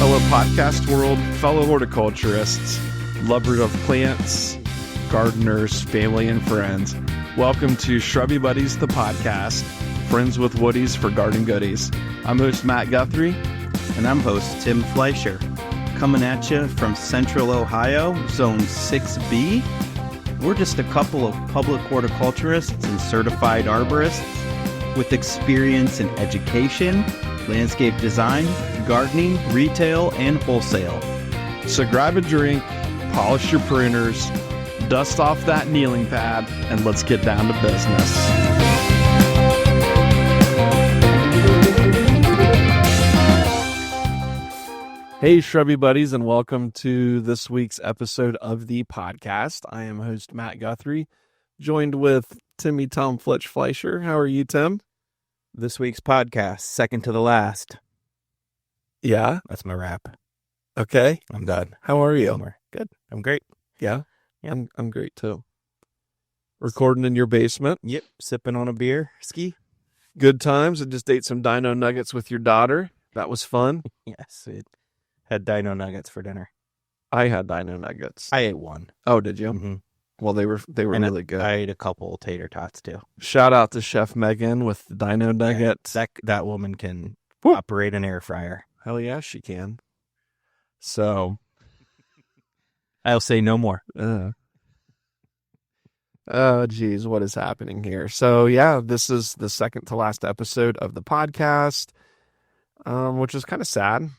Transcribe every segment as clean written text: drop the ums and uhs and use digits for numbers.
Hello, podcast world, fellow horticulturists, lovers of plants, gardeners, family, and friends. Welcome to Shrubby Buddies, the podcast, friends with woodies for garden goodies. I'm host Matt Guthrie. And I'm host Tim Fleischer, coming at you from Central Ohio, Zone 6B. We're just a couple of public horticulturists and certified arborists with experience in education, landscape design, gardening, retail, and wholesale. So grab a drink, polish your pruners, dust off that kneeling pad, and let's get down to business. Hey, Shrubby Buddies, and welcome to this week's episode of the podcast. I am host Matt Guthrie, joined with Timmy Tom Fleischer. How are you, Tim? This week's podcast, second to the last. Yeah? That's my wrap. Okay. I'm done. How are you? Somewhere. Good. I'm great. Yeah? Yeah. I'm great, too. Recording in your basement. Yep. Sipping on a beer. Ski. Good times. I just ate some dino nuggets with your daughter. That was fun. Yes. It had dino nuggets for dinner. I had dino nuggets. I ate one. Oh, did you? Mm-hmm. Well, they were And really good. I ate a couple tater tots too. Shout out to Chef Megan with the dino nuggets. That woman can Woo. operate an air fryer. Hell yeah, she can. So, I'll say no more. Oh, geez, what is happening here? So, yeah, this is the second to last episode of the podcast, which is kind of sad.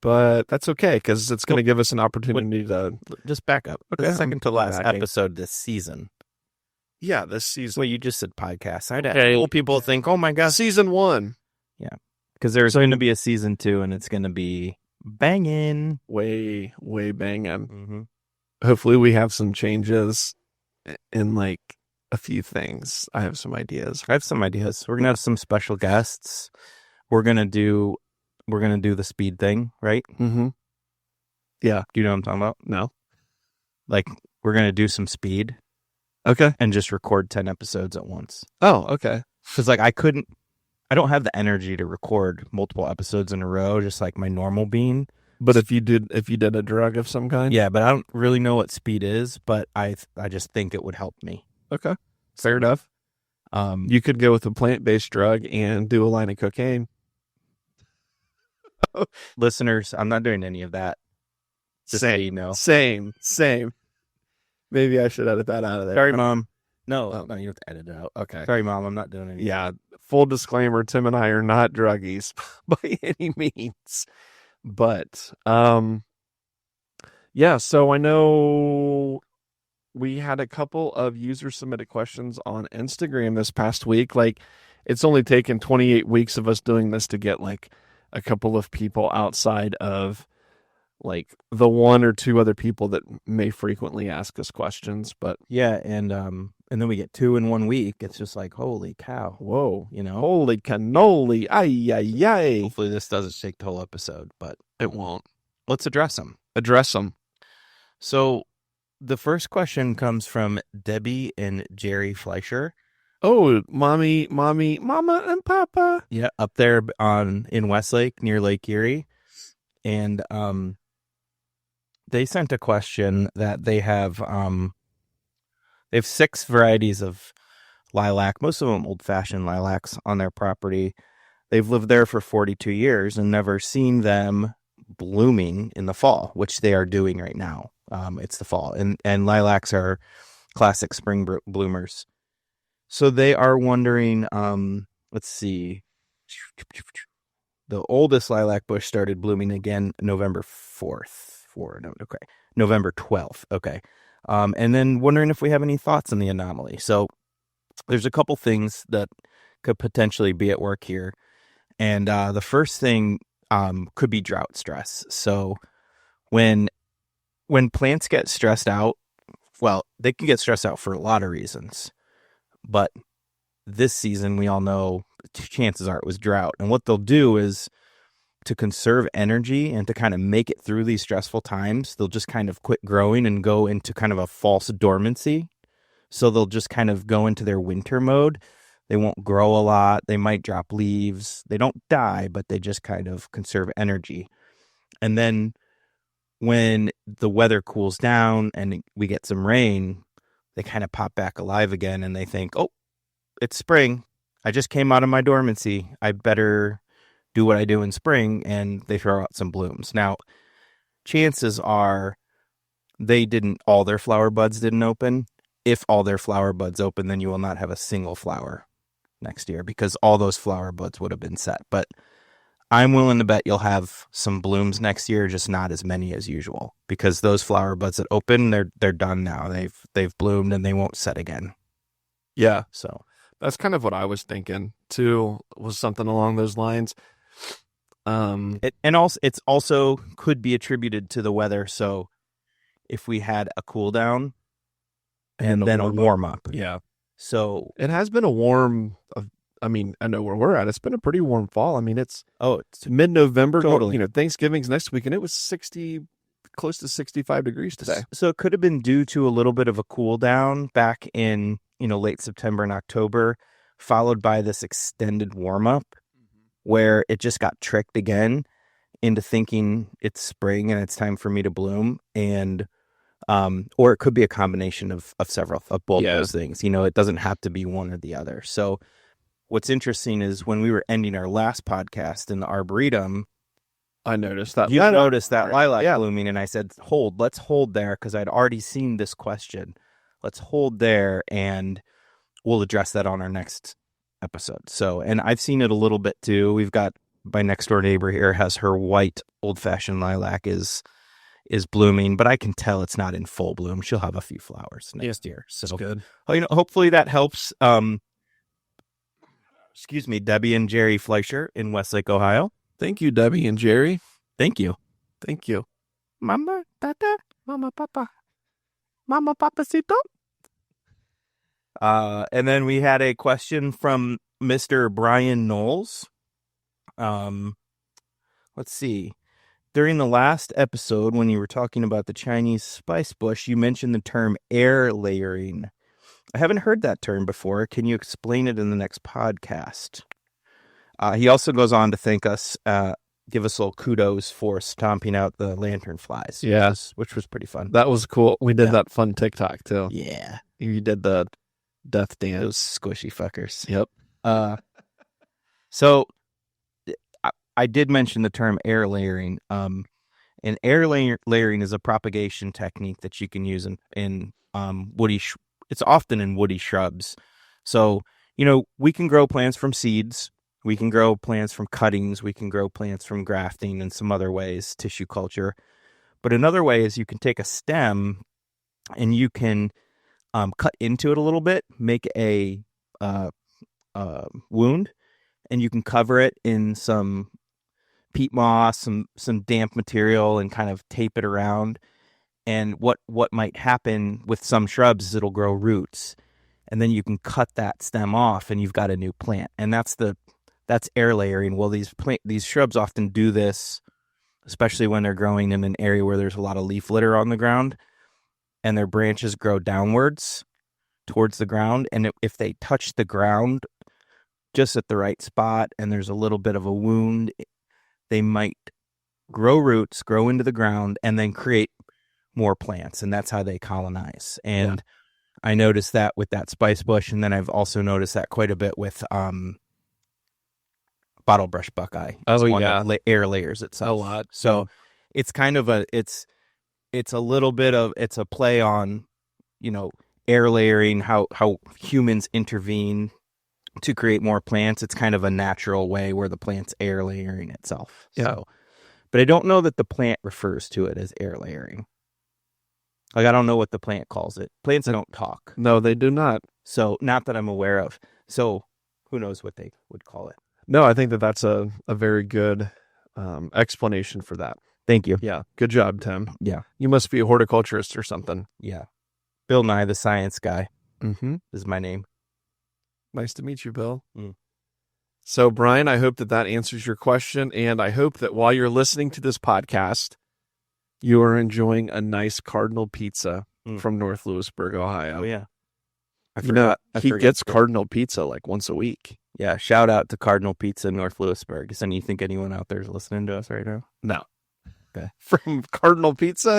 But that's okay, because it's going to give us an opportunity to... Just back up. Okay, The second to last backing. episode this season. Yeah, this season. Well, you just said podcast. Okay. Well, people think, oh my gosh. Season 1. Because there's going to be a season 2, and it's going to be banging. Way banging. Mm-hmm. Hopefully we have some changes in, like, a few things. I have some ideas. I have some ideas. We're going to have some special guests. We're going to do the speed thing, right? Mm-hmm. Yeah. Do you know what I'm talking about? No. Like, we're going to do some speed Okay. and just record 10 episodes at once. Oh, okay. Because, like, I don't have the energy to record multiple episodes in a row, just like my normal being. But if you did a drug of some kind? Yeah, but I don't really know what speed is, but I just think it would help me. Okay. Fair enough. You could go with a plant-based drug and do a line of cocaine. Listeners, I'm not doing any of that. Just so you know. Same. Maybe I should edit that out of there. Sorry, Mom. No, you have to edit it out. Okay. Sorry, Mom, I'm not doing anything. Yeah. Full disclaimer, Tim and I are not druggies by any means. But, yeah, so I know we had a couple of user-submitted questions on Instagram this past week. Like, it's only taken 28 weeks of us doing this to get, like, a couple of people outside of, like, the one or two other people that may frequently ask us questions. But yeah, and then we get 2 in 1 week. It's just like, holy cow. whoa, You know? holy cannoli, ay. Hopefully this doesn't take the whole episode, but It won't. let's address them. Address them. So the first question comes from Debbie and Jerry Fleischer. Oh, mama and papa. Yeah, up there in Westlake near Lake Erie. And they sent a question that they have 6 varieties of lilac, most of them old-fashioned lilacs on their property. They've lived there for 42 years and never seen them blooming in the fall, which they are doing right now. It's the fall, and lilacs are classic spring bloomers. So they are wondering, let's see, the oldest lilac bush started blooming again November 12th. Okay. And then wondering if we have any thoughts on the anomaly. So there's a couple things that could potentially be at work here. And the first thing could be drought stress. So when plants get stressed out, well, they can get stressed out for a lot of reasons. But this season, we all know chances are it was drought. And what they'll do is, to conserve energy and to kind of make it through these stressful times, they'll just kind of quit growing and go into kind of a false dormancy. So they'll just kind of go into their winter mode. They won't grow a lot. They might drop leaves. They don't die, but they just kind of conserve energy. And then when the weather cools down and we get some rain, they kind of pop back alive again and they think, oh, it's spring. I just came out of my dormancy. I better do what I do in spring. And they throw out some blooms. Now, chances are all their flower buds didn't open. If all their flower buds open, then you will not have a single flower next year because all those flower buds would have been set. But I'm willing to bet you'll have some blooms next year, just not as many as usual, because those flower buds that open, they're done now. They've bloomed and they won't set again. Yeah. So That's kind of what I was thinking too, was something along those lines. it's also could be attributed to the weather. So if we had a cool down and then a warm up. Yeah. So it has been a warm, I mean, I know where we're at. It's been a pretty warm fall. I mean, it's mid-November. Totally. You know, Thanksgiving's next week, and it was close to 65 degrees today. So it could have been due to a little bit of a cool down back in, late September and October, followed by this extended warm up where it just got tricked again into thinking it's spring and it's time for me to bloom. And or it could be a combination of both those things. It doesn't have to be one or the other. So what's interesting is when we were ending our last podcast in the Arboretum, I noticed that. You noticed that lilac blooming, and I said, let's hold there, because I'd already seen this question. Let's hold there, and we'll address that on our next episode. So, and I've seen it a little bit too. We've got my next door neighbor here has her white old-fashioned lilac is blooming, but I can tell it's not in full bloom. She'll have a few flowers next year. So that's good. Hopefully that helps. Excuse me, Debbie and Jerry Fleischer in Westlake, Ohio. Thank you, Debbie and Jerry. Thank you. Thank you. Mama, tata, mama, papa, mama, papacito. And then we had a question from Mr. Brian Knowles. Let's see. During the last episode, when you were talking about the Chinese spice bush, you mentioned the term air layering. I haven't heard that term before. Can you explain it in the next podcast? He also goes on to thank us, give us a little kudos for stomping out the lantern flies. Yes, which was pretty fun. That was cool. We did that fun TikTok too. Yeah. You did the death dance. Those squishy fuckers. Yep. So I did mention the term air layering. And air layering is a propagation technique that you can use in woody. It's often in woody shrubs. So, we can grow plants from seeds. We can grow plants from cuttings. We can grow plants from grafting and some other ways, tissue culture. But another way is you can take a stem and you can cut into it a little bit, make a wound, and you can cover it in some peat moss, some damp material, and kind of tape it around. And what might happen with some shrubs is it'll grow roots, and then you can cut that stem off, and you've got a new plant. And that's air layering. Well, these shrubs often do this, especially when they're growing in an area where there's a lot of leaf litter on the ground, and their branches grow downwards towards the ground. And if they touch the ground just at the right spot, and there's a little bit of a wound, they might grow roots, grow into the ground, and then create more plants. And that's how they colonize. And I noticed that with that spice bush. And then I've also noticed that quite a bit with bottlebrush buckeye. Oh, that air layers itself a lot. So it's kind of it's a little bit of, it's a play on, air layering, how humans intervene to create more plants. It's kind of a natural way where the plant's air layering itself. Yeah. So, but I don't know that the plant refers to it as air layering. Like, I don't know what the plant calls it. Plants don't talk. No, they do not. So, not that I'm aware of. So, who knows what they would call it. No, I think that's a very good explanation for that. Thank you. Yeah. Good job, Tim. Yeah. You must be a horticulturist or something. Yeah. Bill Nye, the science guy, is my name. Nice to meet you, Bill. So, Brian, I hope that answers your question. And I hope that while you're listening to this podcast, you are enjoying a nice Cardinal pizza from North Lewisburg, Ohio. Oh, yeah. He gets Cardinal pizza like once a week. Yeah. Shout out to Cardinal Pizza in North Lewisburg. You think anyone out there is listening to us right now? No. Okay. from Cardinal Pizza.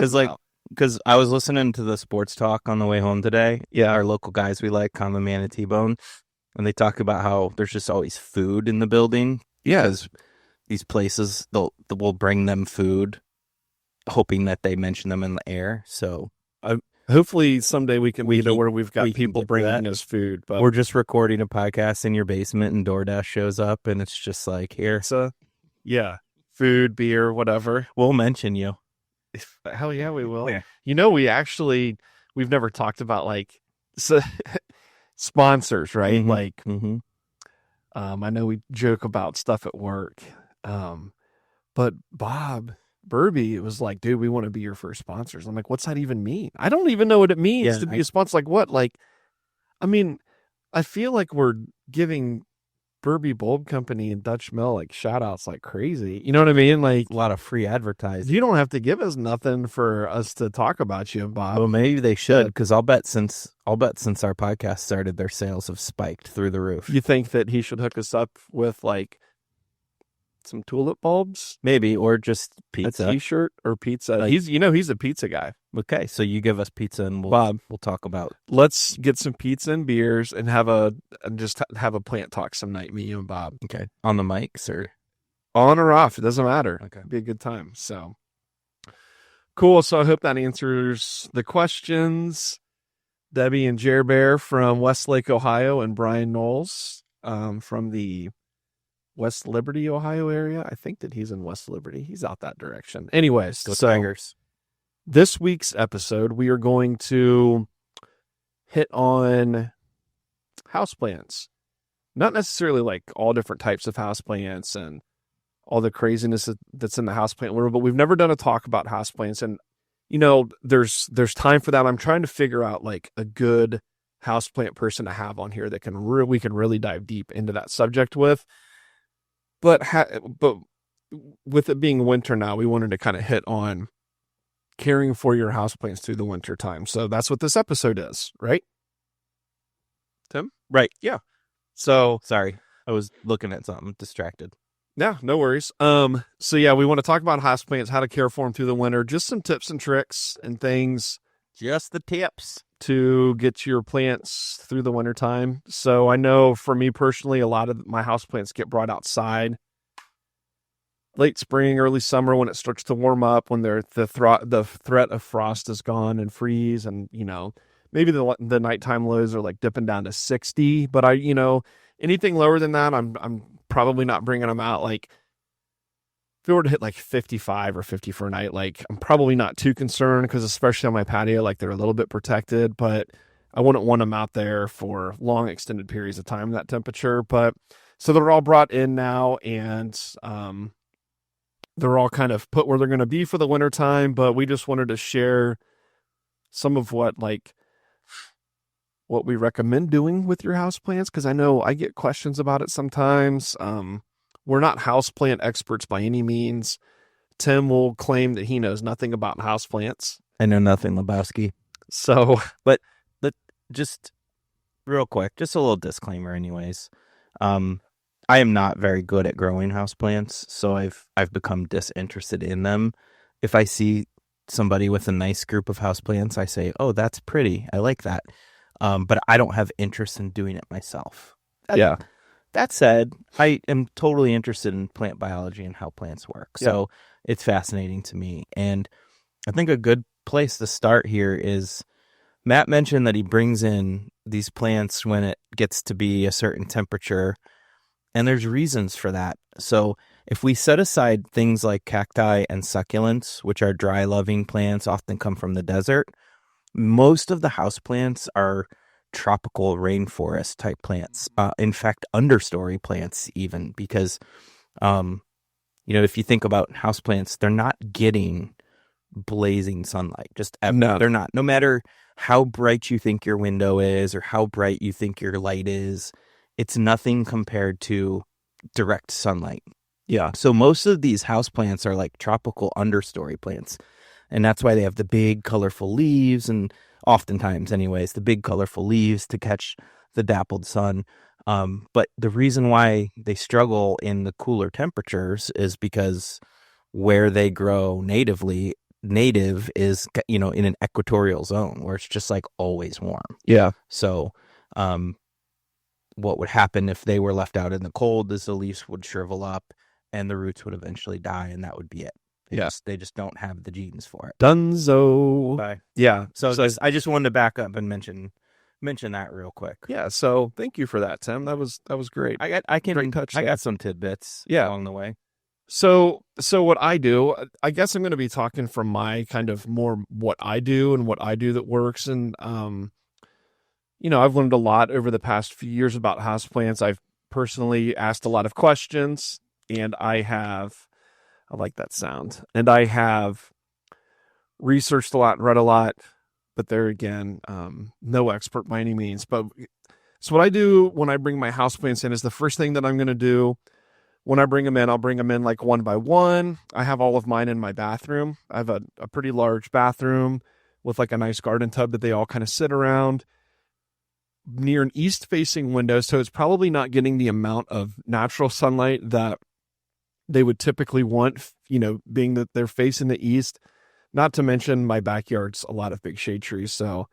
Because I was listening to the sports talk on the way home today. Yeah. Our local guys we like, Common Man and T-Bone, and they talk about how there's just always food in the building. Yeah. Because these places, we'll bring them food, hoping that they mention them in the air. So hopefully someday we can be to can- where we've got we can people get to bringing that. us food. But we're just recording a podcast in your basement, and DoorDash shows up, and it's just like, here, yeah, food, beer, whatever. we'll mention you. Hell yeah, we will. Yeah. You know, we've never talked about like sponsors, right? Mhm. Like, Mm-hmm. I know we joke about stuff at work, but Bob Burby, it was like, dude, we want to be your first sponsors. I'm like, what's that even mean? I don't even know what it means to be a sponsor. Like what? Like, I mean, I feel like we're giving Burby Bulb Company and Dutch Mill like shout outs like crazy. You know what I mean? Like A lot of free advertising. you don't have to give us nothing for us to talk about you, Bob. Well, maybe they should, because I'll bet since our podcast started, their sales have spiked through the roof. You think that he should hook us up with like some tulip bulbs, Maybe, or just a pizza. T-shirt, or pizza? Like- He's a pizza guy. Okay, so you give us pizza, and Bob, we'll talk about. let's get some pizza and beers and just have a plant talk some night. Me, you, and Bob, Okay, on the mics or on or off, it doesn't matter. Okay. It'd be a good time. So cool. So I hope that answers the questions. Debbie and Jer Bear from Westlake, Ohio, and Brian Knowles from the West Liberty, Ohio area. I think that he's in West Liberty. He's out that direction. Anyways, Go so Tigers. this week's episode, we are going to hit on houseplants. Not necessarily like all different types of houseplants and all the craziness that's in the houseplant world, but we've never done a talk about houseplants. And, you know, there's time for that. I'm trying to figure out like a good houseplant person to have on here that we can really dive deep into that subject with. But with it being winter now, we wanted to kind of hit on caring for your houseplants through the winter time. So that's what this episode is, right? Tim? Right. Yeah. So Sorry, I was looking at something, distracted. yeah, no worries. So yeah, we want to talk about houseplants, how to care for them through the winter, just some tips and tricks and things Just the tips. to get your plants through the winter time. So I know for me personally, a lot of my houseplants get brought outside late spring, early summer when it starts to warm up, when the threat of frost is gone and freeze, and you know, maybe the nighttime lows are like dipping down to 60, but anything lower than that, I'm probably not bringing them out. Like if it were to hit like 55 or 50 for a night, like I'm probably not too concerned, because especially on my patio, like they're a little bit protected, but I wouldn't want them out there for long extended periods of time, that temperature. But so they're all brought in now, and they're all kind of put where they're going to be for the winter time. But we just wanted to share some of what we recommend doing with your houseplants, because I know I get questions about it sometimes. We're not houseplant experts by any means. Tim will claim that he knows nothing about houseplants. I know nothing, Lebowski. So, But just real quick, just a little disclaimer anyways. I am not very good at growing houseplants, so I've become disinterested in them. If I see somebody with a nice group of houseplants, I say, "Oh, that's pretty. I like that." But I don't have interest in doing it myself. yeah. That said, I am totally interested in plant biology and how plants work. So it's fascinating to me. And I think a good place to start here is Matt mentioned that he brings in these plants when it gets to be a certain temperature. And there's reasons for that. So if we set aside things like cacti and succulents, which are dry loving plants, often come from the desert, most of the house plants are tropical rainforest type plants. In fact, understory plants even, because, if you think about houseplants, they're not getting blazing sunlight. Just ever. No. They're not. No matter how bright you think your window is or how bright you think your light is, it's nothing compared to direct sunlight. Yeah. So most of these houseplants are like tropical understory plants. And that's why they have the big colorful leaves, and oftentimes anyways, the big colorful leaves to catch the dappled sun. But the reason why they struggle in the cooler temperatures is because where they grow native is, in an equatorial zone where it's just like always warm. Yeah. So, what would happen if they were left out in the cold is the leaves would shrivel up and the roots would eventually die, and that would be it. They just don't have the genes for it. Dunzo. Bye. Yeah. So I just wanted to back up and mention that real quick. Yeah. So thank you for that, Tim. That was great. I got some tidbits along the way. So what I do, I guess I'm going to be talking from my kind of more what I do and what I do that works. And, I've learned a lot over the past few years about houseplants. I've personally asked a lot of questions, and I like that sound, and I have researched a lot, read a lot, but there again, no expert by any means. But so what I do when I bring my houseplants in is the first thing that I'm going to do when I bring them in, I'll bring them in like one by one. I have all of mine in my bathroom. I have a pretty large bathroom with like a nice garden tub that they all kind of sit around near an east-facing window, so it's probably not getting the amount of natural sunlight that they would typically want, being that they're facing the east. Not to mention my backyard's a lot of big shade trees, so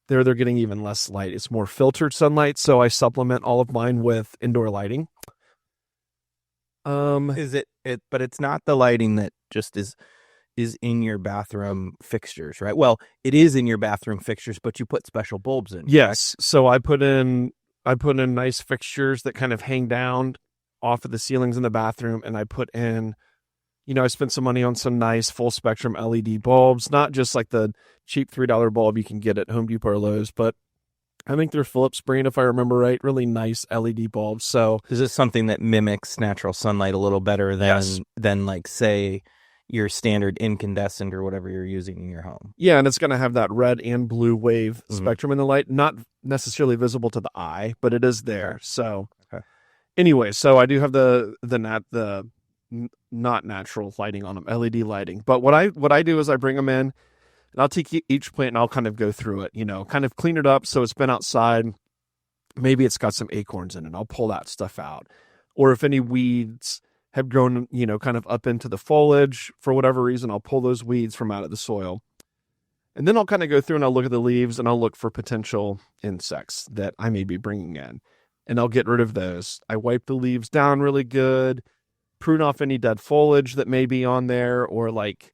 they're getting even less light. It's more filtered sunlight, so I supplement all of mine with indoor lighting. Is it? But it's not the lighting that just is in your bathroom fixtures, right? Well, it is in your bathroom fixtures, but you put special bulbs in. Yes. So I put in nice fixtures that kind of hang down off of the ceilings in the bathroom, and I put in, I spent some money on some nice full spectrum LED bulbs, not just like the cheap $3 bulb you can get at Home Depot or Lowe's, but I think they're Philips brand, if I remember right. Really nice LED bulbs. So is this something that mimics natural sunlight a little better than like, say, your standard incandescent or whatever you're using in your home? Yeah, and it's going to have that red and blue wave spectrum in the light. Not necessarily visible to the eye, but it is there. So anyway, so I do have the not natural lighting on them, LED lighting. But what I do is I bring them in, and I'll take each plant and I'll kind of go through it, kind of clean it up so it's been outside. Maybe it's got some acorns in it. I'll pull that stuff out. Or if any weeds have grown, kind of up into the foliage for whatever reason, I'll pull those weeds from out of the soil. And then I'll kind of go through and I'll look at the leaves and I'll look for potential insects that I may be bringing in. And I'll get rid of those. I wipe the leaves down really good, prune off any dead foliage that may be on there, or like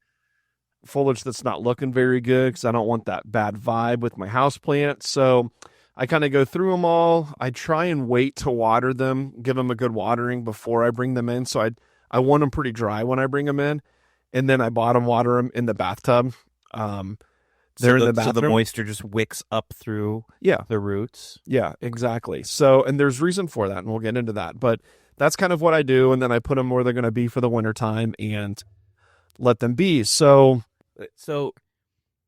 foliage that's not looking very good, because I don't want that bad vibe with my houseplant. So I kind of go through them all. I try and wait to water them, give them a good watering before I bring them in. So I want them pretty dry when I bring them in, and then I bottom water them in the bathtub. They're in the bathroom. So the moisture just wicks up through the roots. Yeah, exactly. So, and there's reason for that, and we'll get into that. But that's kind of what I do, and then I put them where they're going to be for the wintertime and let them be. So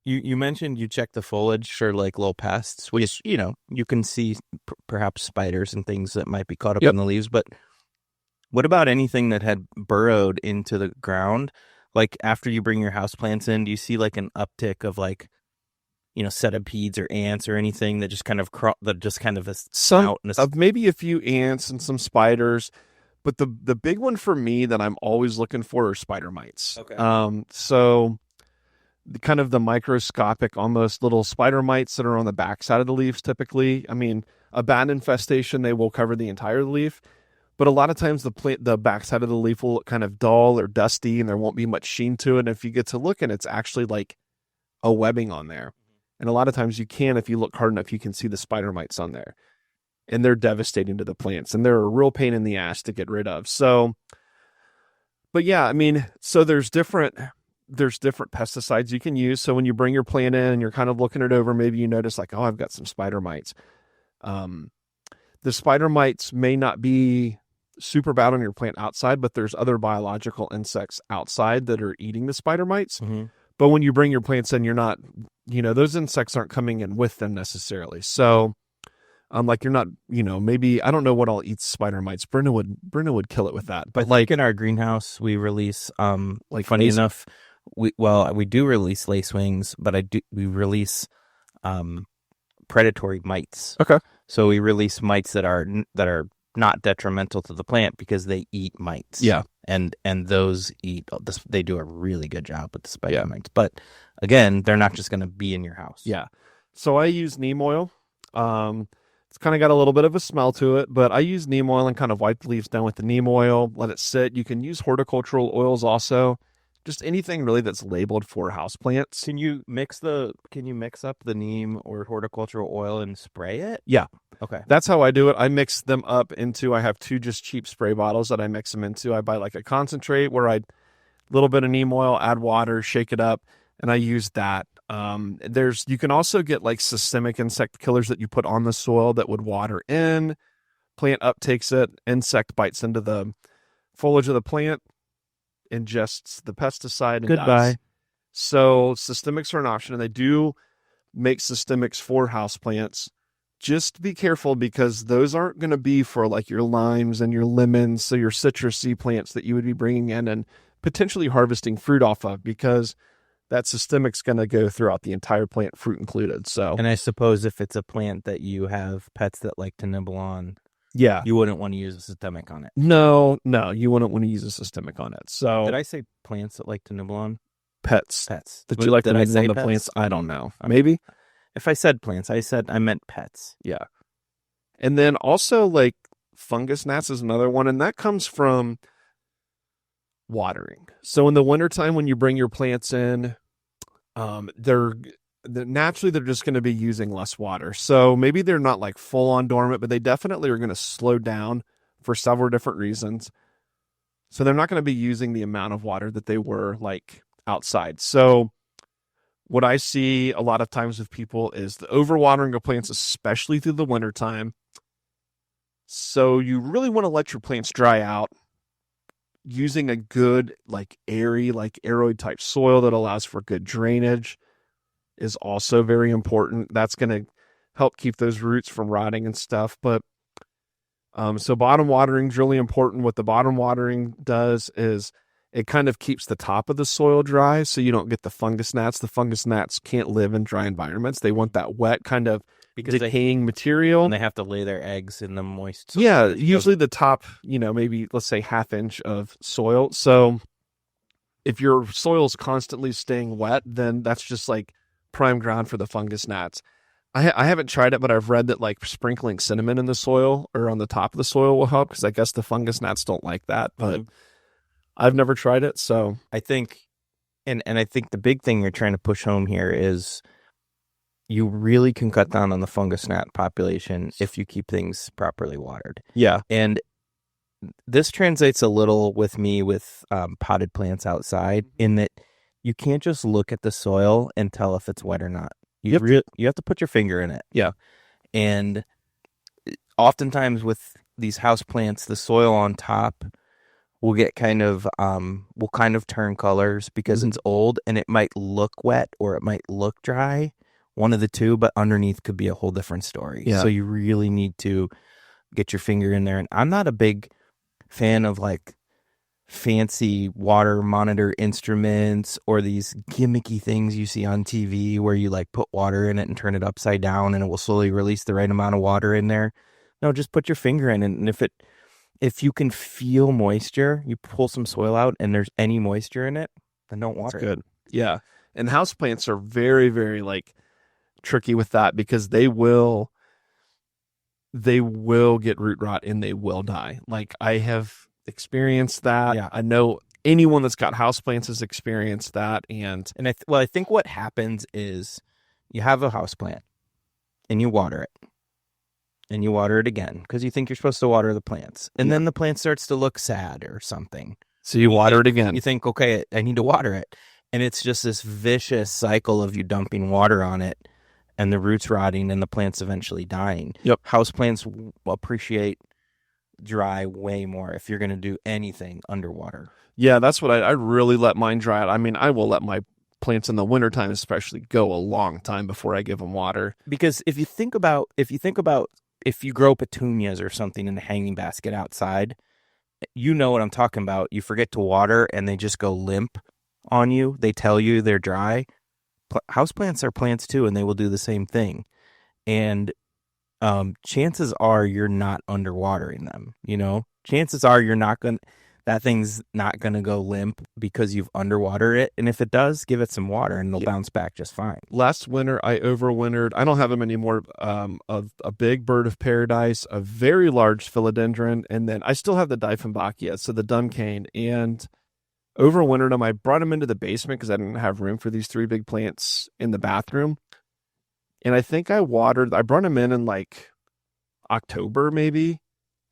you mentioned you check the foliage for like little pests, which, you can see perhaps spiders and things that might be caught up in the leaves. But what about anything that had burrowed into the ground? Like after you bring your houseplants in, do you see like an uptick of like, centipedes or ants or anything that just kind of maybe a few ants and some spiders, but the big one for me that I'm always looking for are spider mites. Okay. So kind of the microscopic, almost little spider mites that are on the back side of the leaves. Typically, I mean, a bat infestation, they will cover the entire leaf, but a lot of times the back side of the leaf will look kind of dull or dusty, and there won't be much sheen to it. And if you get to looking, it's actually like a webbing on there. And a lot of times if you look hard enough, you can see the spider mites on there, and they're devastating to the plants, and they're a real pain in the ass to get rid of. So, but yeah, I mean, so there's different pesticides you can use. So when you bring your plant in and you're kind of looking it over, maybe you notice like, oh, I've got some spider mites. The spider mites may not be super bad on your plant outside, but there's other biological insects outside that are eating the spider mites. Mm-hmm. But when you bring your plants in, you're not, those insects aren't coming in with them necessarily. So, like you're not, maybe, I don't know what all eats spider mites. Brenda would kill it with that. But like in our greenhouse, we release, funny enough, we do release lacewings, but we release, predatory mites. Okay. So we release mites that are not detrimental to the plant because they eat mites. Yeah. and those eat this. They do a really good job with the spider Yeah. mites. But again, they're not just going to be in your house. Yeah. So I use neem oil. It's kind of got a little bit of a smell to it, but I use neem oil and kind of wipe the leaves down with the neem oil, let it sit. You can use horticultural oils also. Just anything really that's labeled for houseplants. Can you mix up the neem or horticultural oil and spray it? Yeah. Okay. That's how I do it. I mix them up into, I have 2 just cheap spray bottles that I mix them into. I buy like a concentrate where I little bit of neem oil, add water, shake it up, and I use that. You can also get like systemic insect killers that you put on the soil that would water in. Plant uptakes it, insect bites into the foliage of the plant, ingests the pesticide, and Goodbye. dies. So systemics are an option, and they do make systemics for houseplants. Just be careful because those aren't going to be for like your limes and your lemons, so your citrusy plants that you would be bringing in and potentially harvesting fruit off of, because that systemic's going to go throughout the entire plant, fruit included. So, And I suppose if it's a plant that you have pets that like to nibble on, yeah, you wouldn't want to use a systemic on it. no, you wouldn't want to use a systemic on it. So, Did I say plants that like to nibble on? pets Pets. that you like to Did I nibble say on the pets? plants? I don't know. Maybe. If I said plants, I meant pets. Yeah. And then also like fungus gnats is another one, and that comes from watering. So in the wintertime when you bring your plants in, they're naturally they're just going to be using less water. So maybe they're not like full on dormant, but they definitely are going to slow down for several different reasons. So they're not going to be using the amount of water that they were like outside. So what I see a lot of times with people is the overwatering of plants, especially through the wintertime. So you really want to let your plants dry out using a good, like airy, like aeroid type soil that allows for good drainage is also very important. That's going to help keep those roots from rotting and stuff. But so bottom watering is really important. What the bottom watering does is it kind of keeps the top of the soil dry so you don't get the fungus gnats. The fungus gnats can't live in dry environments. They want that wet kind of decaying material. And they have to lay their eggs in the moist soil. Yeah, usually the top, maybe let's say ½ inch of soil. So if your soil's constantly staying wet, then that's just like prime ground for the fungus gnats. I haven't tried it, but I've read that like sprinkling cinnamon in the soil or on the top of the soil will help, because I guess the fungus gnats don't like that. But I've never tried it, so I think, and I think the big thing you're trying to push home here is you really can cut down on the fungus gnat population if you keep things properly watered. yeah. And this translates a little with me with potted plants outside, in that you can't just look at the soil and tell if it's wet or not. You have to put your finger in it. Yeah. And oftentimes with these house plants, the soil on top will get will kind of turn colors because it's old, and it might look wet or it might look dry, one of the two, but underneath could be a whole different story. Yeah. So you really need to get your finger in there. And I'm not a big fan of like fancy water monitor instruments or these gimmicky things you see on TV where you like put water in it and turn it upside down and it will slowly release the right amount of water in there. No, just put your finger in it, and if you can feel moisture, you pull some soil out and there's any moisture in it, then don't water it. Good. Yeah. And houseplants are very, very like tricky with that, because they will get root rot and they will die. Like I have experienced that. Yeah. I know anyone that's got houseplants has experienced that. And I think what happens is you have a houseplant and you water it. And you water it again because you think you're supposed to water the plants. And then the plant starts to look sad or something. So you water it again. You think, okay, I need to water it. And it's just this vicious cycle of you dumping water on it and the roots rotting and the plants eventually dying. Yep. Houseplants appreciate dry way more if you're going to do anything underwater. Yeah, that's what I really let mine dry out. I mean, I will let my plants in the wintertime especially go a long time before I give them water. Because if you think about if you grow petunias or something in a hanging basket outside, you know what I'm talking about. You forget to water and they just go limp on you. They tell you they're dry. Houseplants are plants too, and they will do the same thing. And chances are you're not underwatering them. Chances are you're not going. that thing's not going to go limp because you've underwatered it. And if it does, give it some water and it'll bounce back just fine. Last winter, I overwintered. I don't have them anymore. A big bird of paradise, a very large philodendron, and then I still have the Dieffenbachia, so the dumb cane, and overwintered them. I brought them into the basement because I didn't have room for these 3 big plants in the bathroom. And I think I brought them in like October maybe,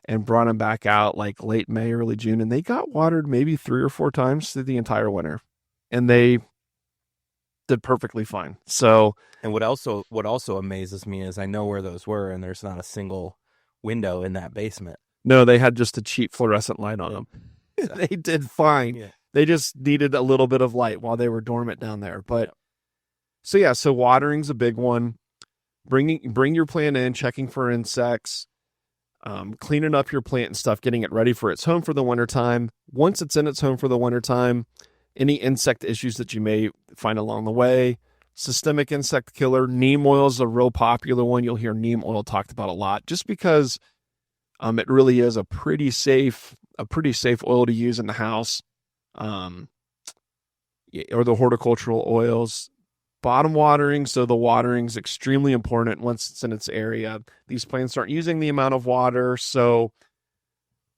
and brought them back out like late May, early June, and they got watered maybe 3 or 4 times through the entire winter, and they did perfectly fine. So, and what also amazes me is I know where those were, and there's not a single window in that basement. No, they had just a cheap fluorescent light on them. They did fine. Yeah. They just needed a little bit of light while they were dormant down there. But so watering's a big one. Bring your plant in, checking for insects. Cleaning up your plant and stuff, getting it ready for its home for the wintertime. Once it's in its home for the wintertime, any insect issues that you may find along the way, systemic insect killer, neem oil is a real popular one. You'll hear neem oil talked about a lot just because it really is a pretty safe oil to use in the house, or the horticultural oils. Bottom watering, so the watering is extremely important once it's in its area. These plants aren't using the amount of water, so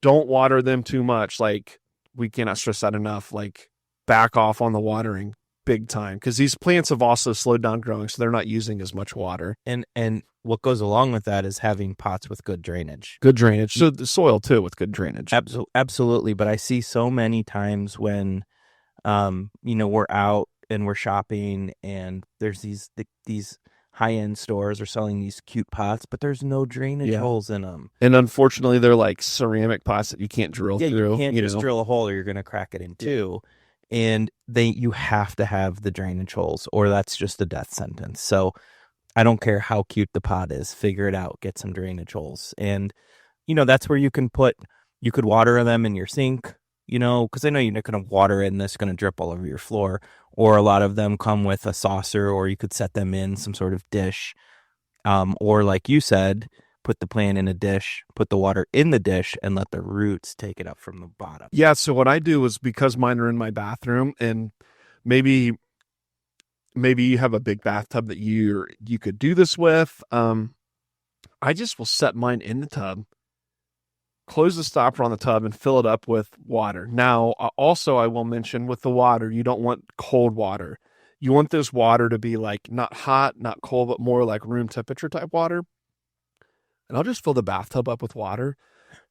don't water them too much. Like, we cannot stress that enough. Like, back off on the watering big time, because these plants have also slowed down growing, so they're not using as much water. And what goes along with that is having pots with good drainage. Good drainage. So the soil too with good drainage. Absolutely. But I see so many times when, we're out and we're shopping, and there's these high-end stores are selling these cute pots, but there's no drainage holes in them. And unfortunately, they're like ceramic pots that you can't drill through. You can't just drill a hole, or you're going to crack it in two. And you have to have the drainage holes, or that's just a death sentence. So I don't care how cute the pot is, figure it out, get some drainage holes. And, that's where you could water them in your sink, because I know you're not going to water it and it's going to drip all over your floor. Or a lot of them come with a saucer, or you could set them in some sort of dish. Or like you said, put the plant in a dish, put the water in the dish, and let the roots take it up from the bottom. Yeah, so what I do is, because mine are in my bathroom, and maybe you have a big bathtub that you could do this with. I just will set mine in the tub, close the stopper on the tub, and fill it up with water. Now, also, I will mention with the water, you don't want cold water. You want this water to be like not hot, not cold, but more like room temperature type water. And I'll just fill the bathtub up with water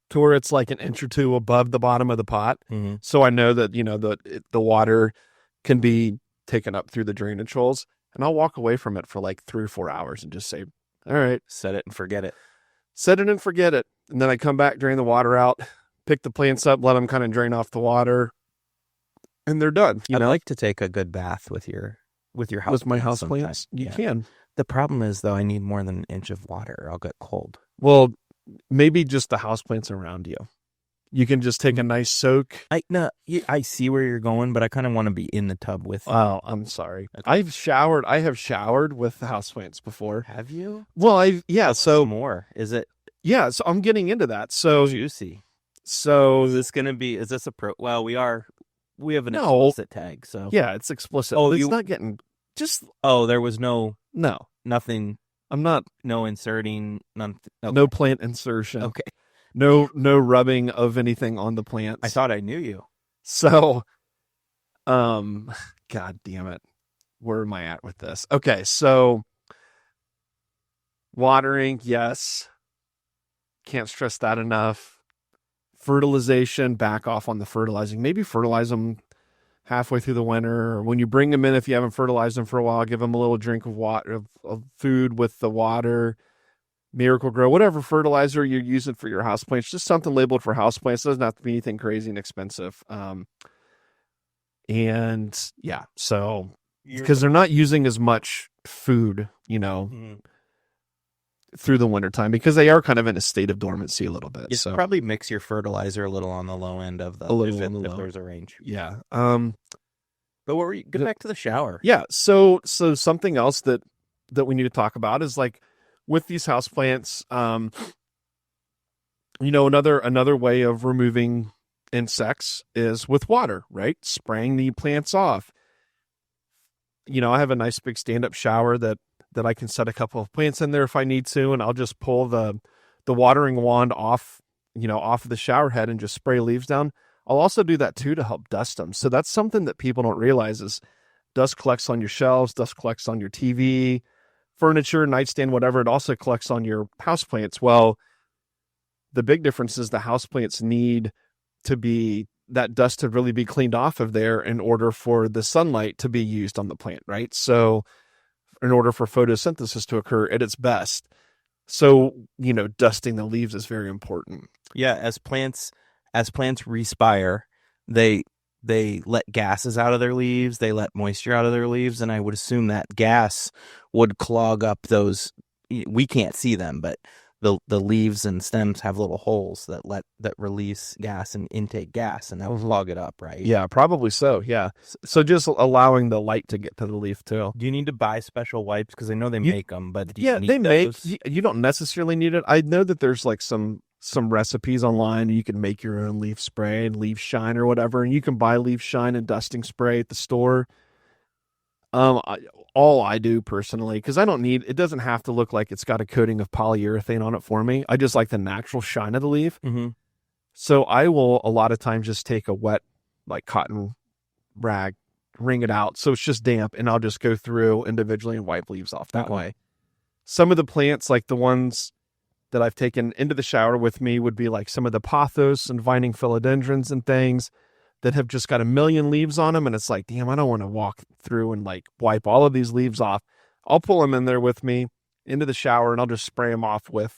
to where it's like an inch or two above the bottom of the pot. Mm-hmm. So I know that, the water can be taken up through the drainage holes. And I'll walk away from it for like 3 or 4 hours and just say, all right, set it and forget it. Set it and forget it. And then I come back, drain the water out, pick the plants up, let them kind of drain off the water, and they're done. I'd like to take a good bath with your house. With my house plants, you can. The problem is, though, I need more than an inch of water, or I'll get cold. Well, maybe just the house plants around you. You can just take a nice soak. I see where you're going, but I kind of want to be in the tub with. Oh, I'm sorry. Okay. I have showered with the houseplants before. Have you? Well, so more. Is it? Yeah, so I'm getting into that. So juicy. So is this a pro? Well, we have an explicit tag. So yeah, it's explicit. Oh, it's not getting just. Oh, there was nothing. I'm not. No inserting. None. Okay. No plant insertion. Okay. No rubbing of anything on the plants. I thought I knew you. So, God damn it. Where am I at with this? Okay, so watering, yes. Can't stress that enough. Fertilization, back off on the fertilizing. Maybe fertilize them halfway through the winter, or when you bring them in, if you haven't fertilized them for a while, give them a little drink of water, of food with the water. Miracle Grow, whatever fertilizer you're using for your houseplants, just something labeled for houseplants. It doesn't have to be anything crazy and expensive. And yeah, so because they're not using as much food, through the wintertime, because they are kind of in a state of dormancy a little bit. You probably mix your fertilizer a little on the low end of if there's a range. Yeah. But what were you? Get back to the shower. Yeah. So something else that we need to talk about is like, with these houseplants, another way of removing insects is with water, right? Spraying the plants off. I have a nice big stand-up shower that I can set a couple of plants in there if I need to, and I'll just pull the watering wand off, off of the shower head and just spray leaves down. I'll also do that too to help dust them. So that's something that people don't realize is dust collects on your shelves, dust collects on your TV, furniture, nightstand, whatever. It also collects on your houseplants. Well, the big difference is the houseplants need that dust to really be cleaned off of there in order for the sunlight to be used on the plant, right? So in order for photosynthesis to occur at its best. So, dusting the leaves is very important. Yeah, as plants respire, they let gases out of their leaves, they let moisture out of their leaves, and I would assume that gas would clog up those. We can't see them, but the leaves and stems have little holes that release gas and intake gas, and that will clog it up, right? Yeah, probably so. Yeah. So just allowing the light to get to the leaf too. Do you need to buy special wipes? Because I know they make them, but you don't necessarily need it. I know that there's like some recipes online. You can make your own leaf spray and leaf shine or whatever, and you can buy leaf shine and dusting spray at the store. All I do personally, because it doesn't have to look like it's got a coating of polyurethane on it for me. I just like the natural shine of the leaf. Mm-hmm. So I will a lot of times just take a wet, like cotton rag, wring it out so it's just damp, and I'll just go through individually and wipe leaves off that way. Some of the plants, like the ones that I've taken into the shower with me, would be like some of the pothos and vining philodendrons and things that have just got a million leaves on them. And it's like, damn, I don't want to walk through and like wipe all of these leaves off. I'll pull them in there with me into the shower, and I'll just spray them off with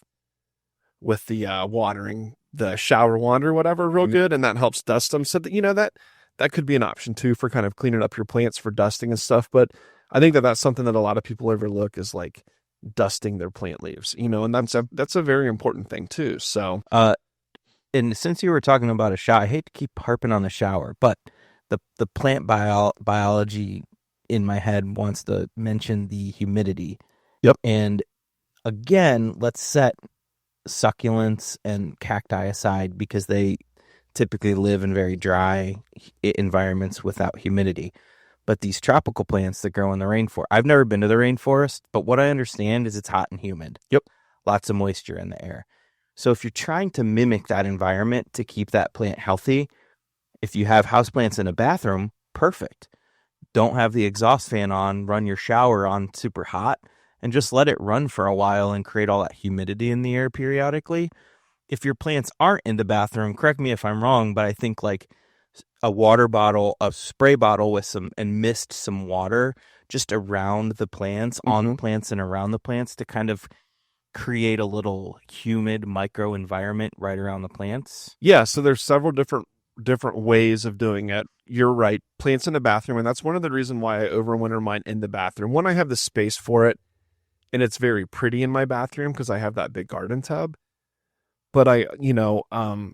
the watering, the shower wand or whatever, real good. And that helps dust them. So that, that could be an option too for kind of cleaning up your plants for dusting and stuff. But I think that that's something that a lot of people overlook is like dusting their plant leaves, and that's a very important thing too. So, and since you were talking about a shower, I hate to keep harping on the shower, but the plant biology in my head wants to mention the humidity. Yep. And again, let's set succulents and cacti aside because they typically live in very dry environments without humidity. But these tropical plants that grow in the rainforest, I've never been to the rainforest, but what I understand is it's hot and humid. Yep. Lots of moisture in the air. So if you're trying to mimic that environment to keep that plant healthy, if you have houseplants in a bathroom, perfect. Don't have the exhaust fan on, run your shower on super hot, and just let it run for a while and create all that humidity in the air periodically. If your plants aren't in the bathroom, correct me if I'm wrong, but I think like a water bottle, a spray bottle with mist some water just around the plants, on the plants and around the plants to kind of create a little humid micro environment right around the plants. Yeah, so there's several different ways of doing it. You're right, plants in the bathroom, and that's one of the reasons why I overwinter mine in the bathroom. One, I have the space for it, and it's very pretty in my bathroom because I have that big garden tub. But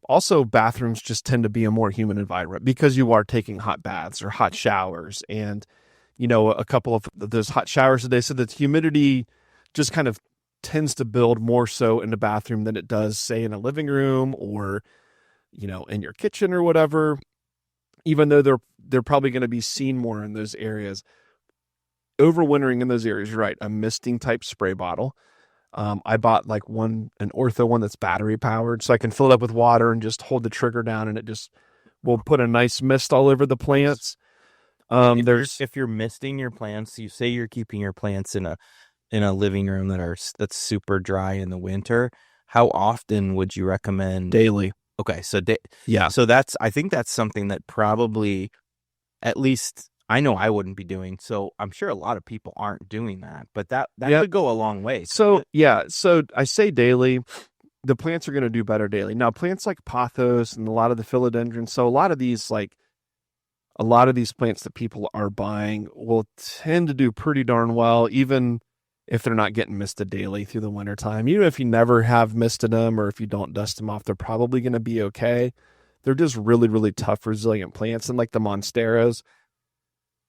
also bathrooms just tend to be a more humid environment because you are taking hot baths or hot showers, and a couple of those hot showers a day, so the humidity just kind of tends to build more so in the bathroom than it does, say, in a living room or, in your kitchen or whatever, even though they're probably going to be seen more in those areas. Overwintering in those areas, you're right, a misting type spray bottle. I bought like an ortho one that's battery powered, so I can fill it up with water and just hold the trigger down, and it just will put a nice mist all over the plants. If you're misting your plants, you say you're keeping your plants in a living room that's super dry in the winter, how often would you recommend? Daily. Okay, so yeah. So I think that's something that probably, at least I know I wouldn't be doing. So I'm sure a lot of people aren't doing that, but that could go a long way. So I say daily. The plants are going to do better daily. Now, plants like pothos and a lot of the philodendrons. So a lot of these plants that people are buying will tend to do pretty darn well, even if they're not getting misted daily through the wintertime. Even if you never have misted them or if you don't dust them off, they're probably going to be okay. They're just really, really tough, resilient plants. And like the monsteras,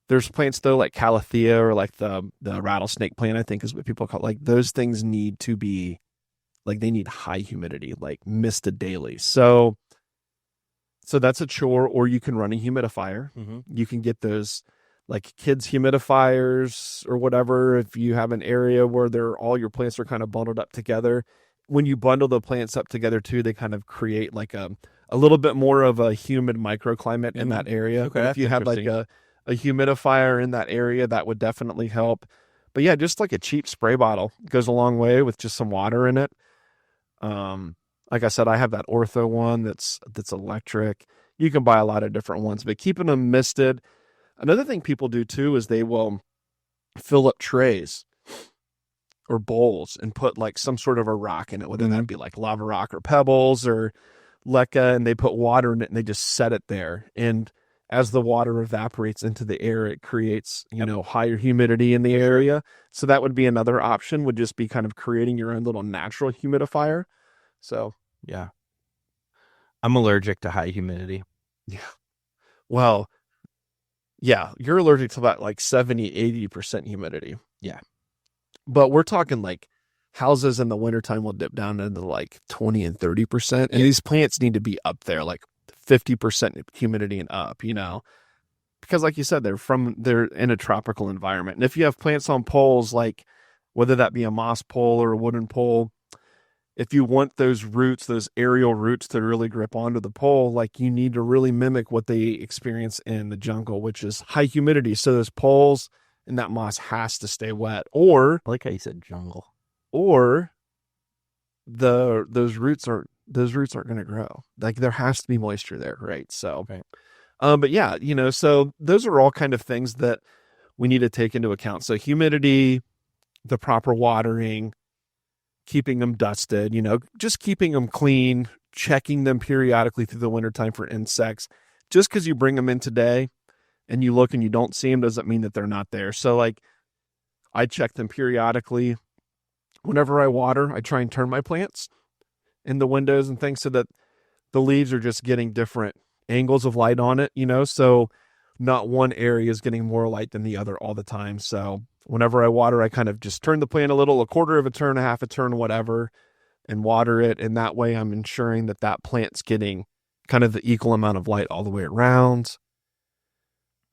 there's plants though like calathea or like the rattlesnake plant, I think is what people call it. Like those things need to be like, they need high humidity, like misted daily. So So that's a chore, or you can run a humidifier. Mm-hmm. You can get those like kids humidifiers or whatever. If you have an area where all your plants are kind of bundled up together, when you bundle the plants up together too, they kind of create like a little bit more of a humid microclimate in that area. Okay, And if that's you had like interesting. a humidifier in that area, that would definitely help. But yeah, just like a cheap spray bottle goes a long way with just some water in it. Like I said, I have that Ortho one that's electric. You can buy a lot of different ones, but keeping them misted. Another thing people do too is they will fill up trays or bowls and put like some sort of a rock in it, whether that be like lava rock or pebbles or leca, and they put water in it and they just set it there. And as the water evaporates into the air, it creates, higher humidity in the area. So that would be another option, would just be kind of creating your own little natural humidifier. So, Yeah. I'm allergic to high humidity. yeah. Well, yeah, you're allergic to that like 70-80% humidity. Yeah. But we're talking like houses in the wintertime will dip down into like 20 and 30%. And these plants need to be up there, like 50% humidity and up, because like you said, they're in a tropical environment. And if you have plants on poles, like whether that be a moss pole or a wooden pole, if you want those roots, those aerial roots to really grip onto the pole, like you need to really mimic what they experience in the jungle, which is high humidity. So those poles and that moss has to stay wet, or I like how you said jungle. or those roots aren't going to grow. Like there has to be moisture there, right? So, Right. But yeah, so those are all kind of things that we need to take into account. So humidity, the proper watering, keeping them dusted, just keeping them clean, checking them periodically through the wintertime for insects. Just because you bring them in today and you look and you don't see them doesn't mean that they're not there. So like I check them periodically. Whenever I water, I try and turn my plants in the windows and things so that the leaves are just getting different angles of light on it, so not one area is getting more light than the other all the time. So whenever I water, I kind of just turn the plant a quarter of a turn, a half a turn, whatever, and water it. And that way I'm ensuring that plant's getting kind of the equal amount of light all the way around.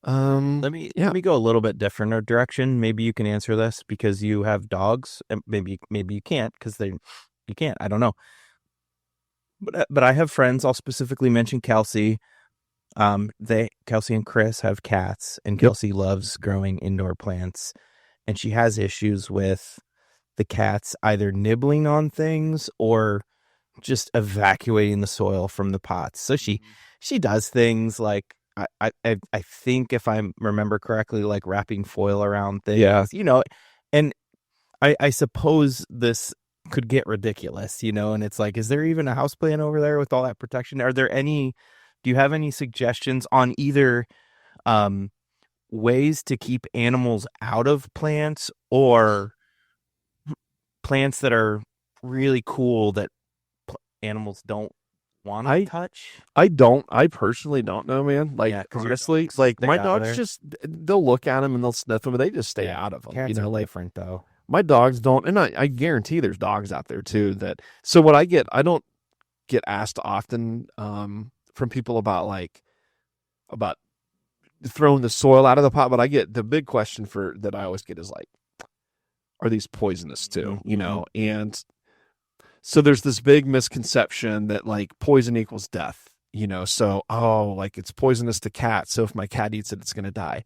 Let me go a little bit different direction. Maybe you can answer this because you have dogs, and maybe you can't because you can't. I don't know. But I have friends. I'll specifically mention Kelsey. Kelsey and Chris have cats, and Kelsey loves growing indoor plants, and she has issues with the cats either nibbling on things or just evacuating the soil from the pots. So she does things like I think, if I remember correctly, like wrapping foil around things. Yeah. And I suppose this could get ridiculous, and it's like, is there even a houseplant over there with all that protection? Do you have any suggestions on either ways to keep animals out of plants or plants that are really cool that animals don't want to touch? I personally don't know, man. Like, Yeah, 'cause honestly, your dogs like stay my out of dogs there. they'll look at them and they'll sniff them, but they just stay out of them. Cats are Like different though. my dogs don't, and I guarantee there's dogs out there too that. So what I don't get asked often from people about throwing the soil out of the pot, but I get the big question that I always get is like, are these poisonous too? Mm-hmm. And so there's this big misconception that like poison equals death. So like it's poisonous to cats, so if my cat eats it, it's gonna die.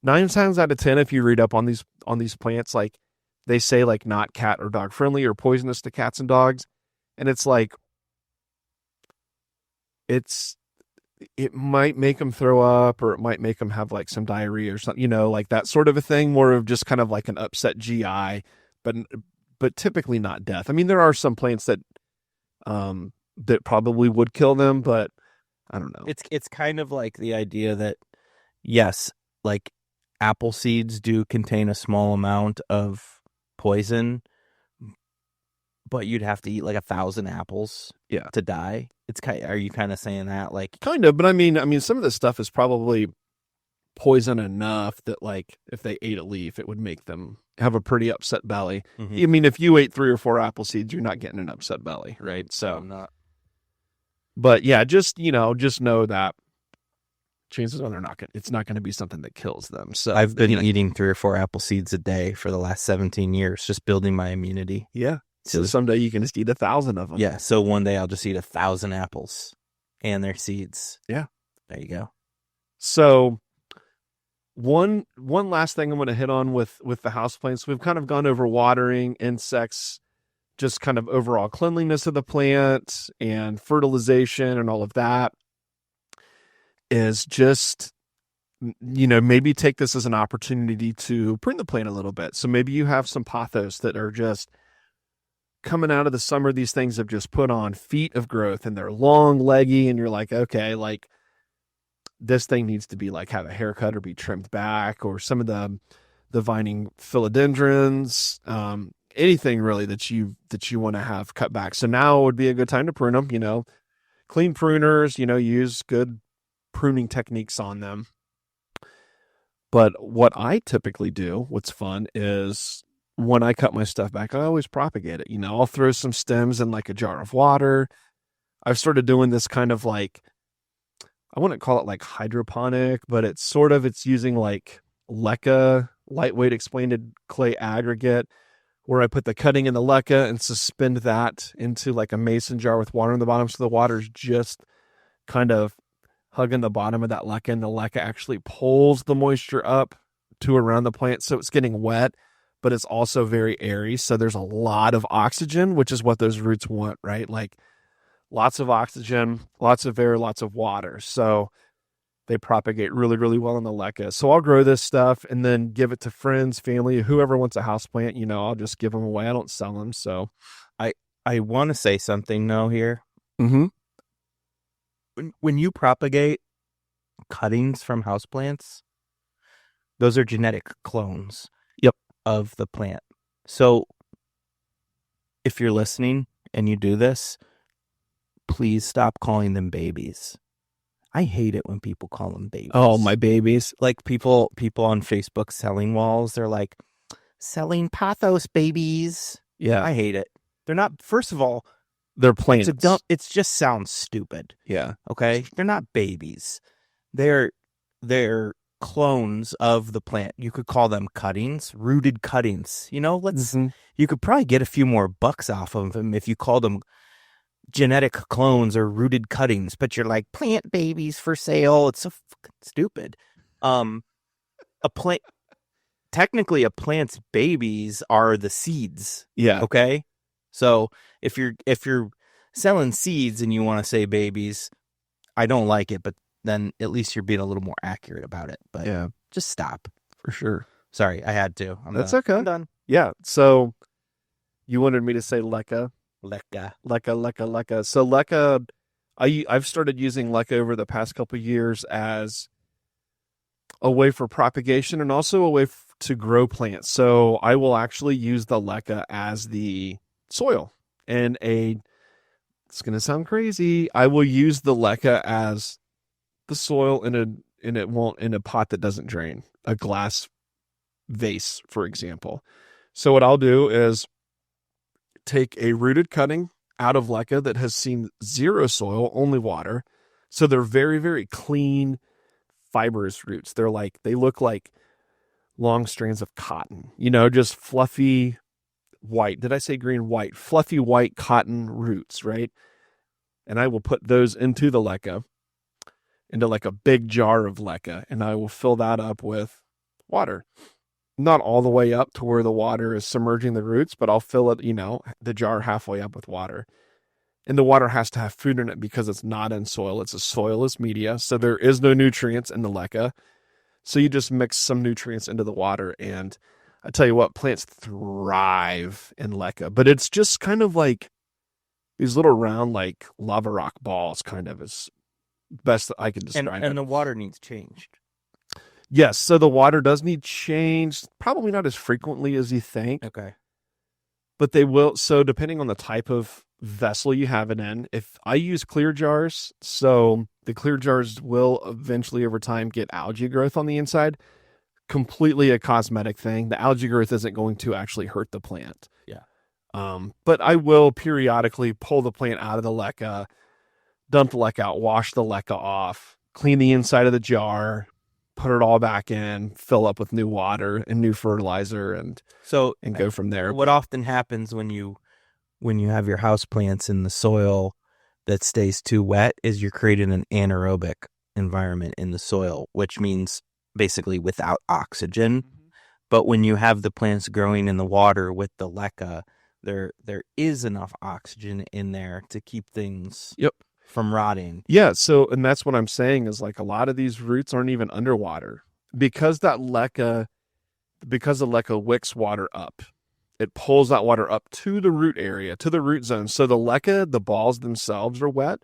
9 times out of 10, if you read up on these plants, like they say like not cat or dog friendly or poisonous to cats and dogs, and it's like it might make them throw up, or it might make them have like some diarrhea or something, like that sort of a thing, more of just kind of like an upset GI, but typically not death. I mean, there are some plants that probably would kill them, but I don't know. It's kind of like the idea that, yes, like apple seeds do contain a small amount of poison, but you'd have to eat like 1,000 apples to die. Are you kind of saying that? Like, kind of, but I mean, some of this stuff is probably poison enough that like if they ate a leaf, it would make them have a pretty upset belly. I mean, if you ate 3 or 4 apple seeds, you're not getting an upset belly, right? So I'm not. But yeah, just just know that chances are it's not going to be something that kills them. So I've been eating 3 or 4 apple seeds a day for the last 17 years, just building my immunity. Yeah. So someday you can just eat 1,000 of them. Yeah. So one day I'll just eat 1,000 apples and their seeds. Yeah. There you go. So one last thing I'm going to hit on with the houseplants. We've kind of gone over watering, insects, just kind of overall cleanliness of the plant and fertilization and all of that. Is just maybe take this as an opportunity to prune the plant a little bit. So maybe you have some pothos that are just coming out of the summer. These things have just put on feet of growth and they're long, leggy, and you're like, okay, like this thing needs to be like have a haircut or be trimmed back, or some of the vining philodendrons, anything really that you want to have cut back. So now would be a good time to prune them. Clean pruners, use good pruning techniques on them. But what I typically do, what's fun, is when I cut my stuff back, I always propagate it. I'll throw some stems in like a jar of water. I've started doing this kind of like, I wouldn't call it like hydroponic, but it's using like leca, lightweight expanded clay aggregate, where I put the cutting in the leca and suspend that into like a mason jar with water in the bottom. So the water's just kind of hugging the bottom of that leca, and the leca actually pulls the moisture up to around the plant. So it's getting wet, but it's also very airy. So there's a lot of oxygen, which is what those roots want, right? Like lots of oxygen, lots of air, lots of water. So they propagate really, really well in the leca. So I'll grow this stuff and then give it to friends, family, whoever wants a house plant. I'll just give them away. I don't sell them. So I want to say something now here. Mm-hmm. When you propagate cuttings from houseplants, those are genetic clones. Yep. Of the plant. So if you're listening and you do this, please stop calling them babies. I hate it when people call them babies. Oh, my babies. Like people on Facebook selling walls, they're like, selling pathos babies. Yeah. I hate it. They're not, first of all, they're plants. It just sounds stupid. Yeah. Okay? They're not babies. They're clones of the plant. You could call them cuttings, rooted cuttings. You could probably get a few more bucks off of them if you called them genetic clones or rooted cuttings, but you're like, plant babies for sale. It's so fucking stupid. Technically a plant's babies are the seeds. Yeah. Okay. So if you're selling seeds and you want to say babies, I don't like it, but then at least you're being a little more accurate about it. But yeah, just stop. For sure. Sorry, I had to. That's okay. I'm done. Yeah. So you wanted me to say leca. Leca. So leca, I've started using leca over the past couple of years as a way for propagation and also a way to grow plants. So I will actually use the leca as the soil, and it's going to sound crazy, I will use the leca as the soil in a pot that doesn't drain, a glass vase, for example. So what I'll do is take a rooted cutting out of leca that has seen zero soil, only water. So they're very, very clean, fibrous roots. They look like long strands of cotton, just fluffy white. Did I say green? White, fluffy white cotton roots, right? And I will put those into the leca, into like a big jar of leca, and I will fill that up with water. Not all the way up to where the water is submerging the roots, but I'll fill it, the jar halfway up with water. And the water has to have food in it because it's not in soil. It's a soilless media. So there is no nutrients in the leca. So you just mix some nutrients into the water. And I tell you what, plants thrive in leca. But it's just kind of like these little round, like lava rock balls, kind of is best that I can describe it. And the water needs changed. Yes, so the water does need changed, probably not as frequently as you think. Okay. But they will, so depending on the type of vessel you have it in, if I use clear jars, so the clear jars will eventually over time get algae growth on the inside, completely a cosmetic thing. The algae growth isn't going to actually hurt the plant. Yeah. But I will periodically pull the plant out of the leca, dump the leca out, wash the leca off, clean the inside of the jar, put it all back in, fill up with new water and new fertilizer, and go from there. What often happens when you have your house plants in the soil that stays too wet is you're creating an anaerobic environment in the soil, which means basically without oxygen. But when you have the plants growing in the water with the leca, there is enough oxygen in there to keep things from rotting. Yeah. So, and that's what I'm saying is like a lot of these roots aren't even underwater because the leca wicks water up. It pulls that water up to the root area, to the root zone. So the leca, the balls themselves are wet.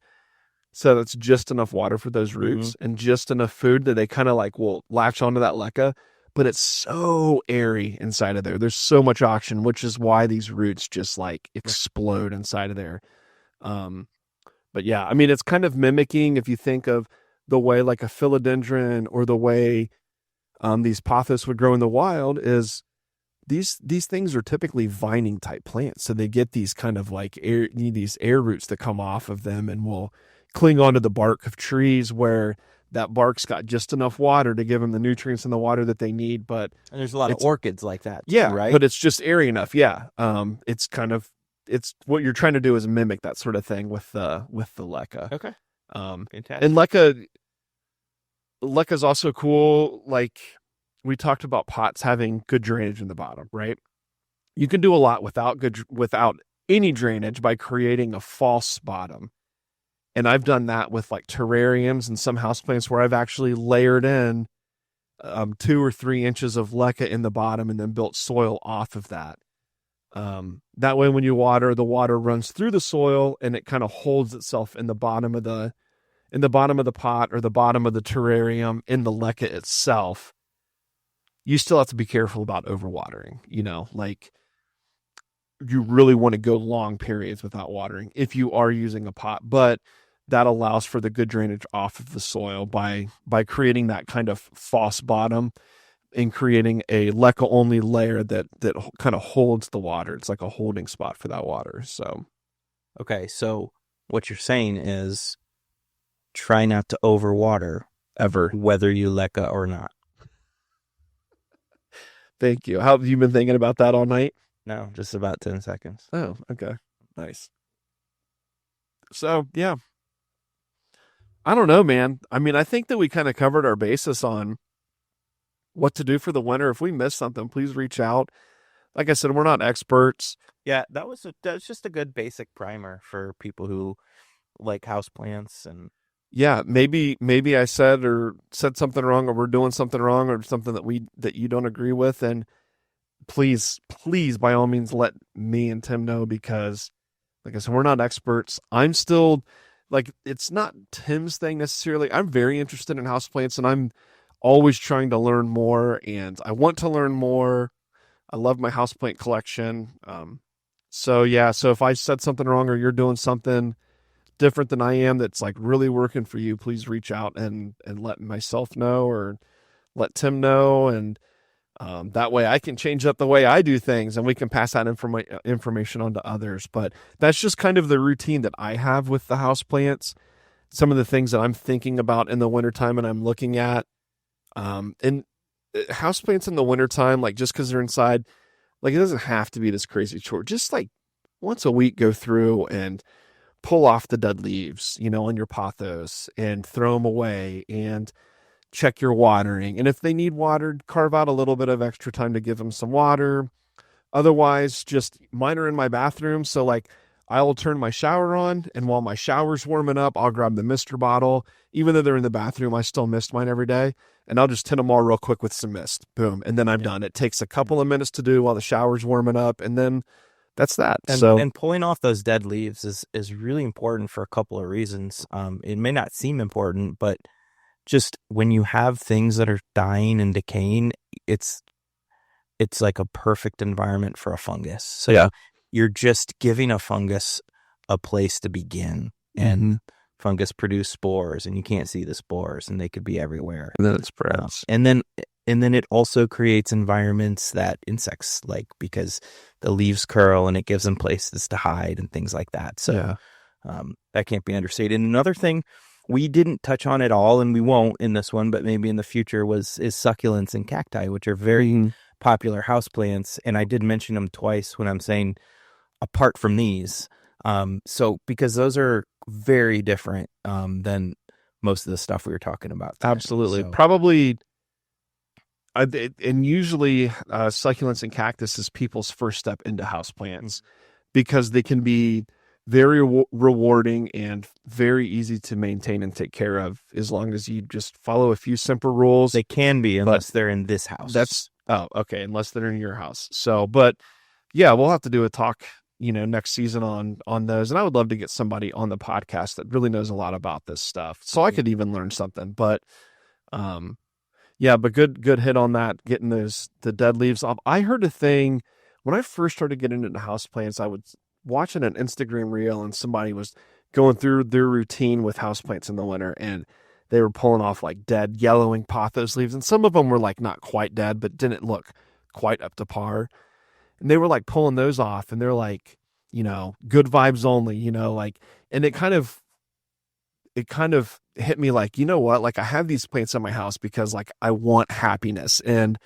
So that's just enough water for those roots and just enough food that they kind of like will latch onto that leca. But it's so airy inside of there. There's so much oxygen, which is why these roots just like explode inside of there. But yeah, I mean, it's kind of mimicking, if you think of the way like a philodendron or the way these pothos would grow in the wild, is these things are typically vining type plants. So they get these kind of like these air roots that come off of them and will cling onto the bark of trees, where that bark's got just enough water to give them the nutrients and the water that they need. But and there's a lot of orchids like that too, yeah, right? But it's just airy enough. Yeah. It's what you're trying to do is mimic that sort of thing with the leca. Okay. Fantastic. And leca's also cool. Like we talked about pots having good drainage in the bottom, right? You can do a lot without any drainage by creating a false bottom. And I've done that with like terrariums and some houseplants where I've actually layered in 2 or 3 inches of leca in the bottom and then built soil off of that. That way, when you water, the water runs through the soil and it kind of holds itself in the bottom of the pot or the bottom of the terrarium in the leca itself. You still have to be careful about overwatering, like you really want to go long periods without watering if you are using a pot, but that allows for the good drainage off of the soil by creating that kind of false bottom and creating a leca only layer that kind of holds the water. It's like a holding spot for that water. So, okay. So what you're saying is try not to overwater ever, whether you leca or not. Thank you. How have you been thinking about that all night? No, just about 10 seconds. Oh, okay. Nice. So, yeah. I don't know, man. I mean, I think that we kind of covered our basis on what to do for the winter. If we missed something, please reach out. Like I said, we're not experts. Yeah, that was just a good basic primer for people who like houseplants. And yeah, maybe I said something wrong, or we're doing something wrong, or something that you don't agree with, and please by all means let me and Tim know, because like I said, we're not experts. I'm still like, it's not Tim's thing necessarily. I'm very interested in houseplants and I'm always trying to learn more, and I want to learn more. I love my houseplant collection. So if I said something wrong or you're doing something different than I am that's like really working for you, please reach out and let myself know or let Tim know, and that way I can change up the way I do things and we can pass that information on to others. But that's just kind of the routine that I have with the houseplants. Some of the things that I'm thinking about in the wintertime and I'm looking at. And houseplants in the wintertime, like just because they're inside, like it doesn't have to be this crazy chore. Just like once a week, go through and pull off the dead leaves, on your pothos and throw them away and check your watering. And if they need watered, carve out a little bit of extra time to give them some water. Otherwise, just mine are in my bathroom. So like I'll turn my shower on, and while my shower's warming up, I'll grab the mister bottle. Even though they're in the bathroom, I still mist mine every day. And I'll just tint them all real quick with some mist. Boom. And then I'm done. It takes a couple of minutes to do while the shower's warming up. And then that's that. And pulling off those dead leaves is really important for a couple of reasons. It may not seem important, but just when you have things that are dying and decaying, it's like a perfect environment for a fungus. So yeah, you're just giving a fungus a place to begin. And fungus produce spores, and you can't see the spores, and they could be everywhere. And then it spreads. And then it also creates environments that insects like, because the leaves curl and it gives them places to hide and things like that. So That can't be understated. And another thing we didn't touch on at all, and we won't in this one, but maybe in the future, is succulents and cacti, which are very popular houseplants. And I did mention them twice when I'm saying apart from these. So because those are very different than most of the stuff we were talking about today. Absolutely. So, Probably, and usually succulents and cactus is people's first step into houseplants because they can be very rewarding and very easy to maintain and take care of as long as you just follow a few simple rules. they can be unless they're in this house. Okay, unless they're in your house. So, but yeah, we'll have to do a talk, next season on those. And I would love to get somebody on the podcast that really knows a lot about this stuff, so I could even learn something. But, yeah, but good hit on that, getting the dead leaves off. I heard a thing when I first started getting into houseplants. I was watching an Instagram reel and somebody was going through their routine with houseplants in the winter, and they were pulling off like dead yellowing pothos leaves. And some of them were like not quite dead, but didn't look quite up to par. And they were like pulling those off, and they're like, good vibes only, and it kind of hit me like, you know what? Like I have these plants in my house because like I want happiness. And,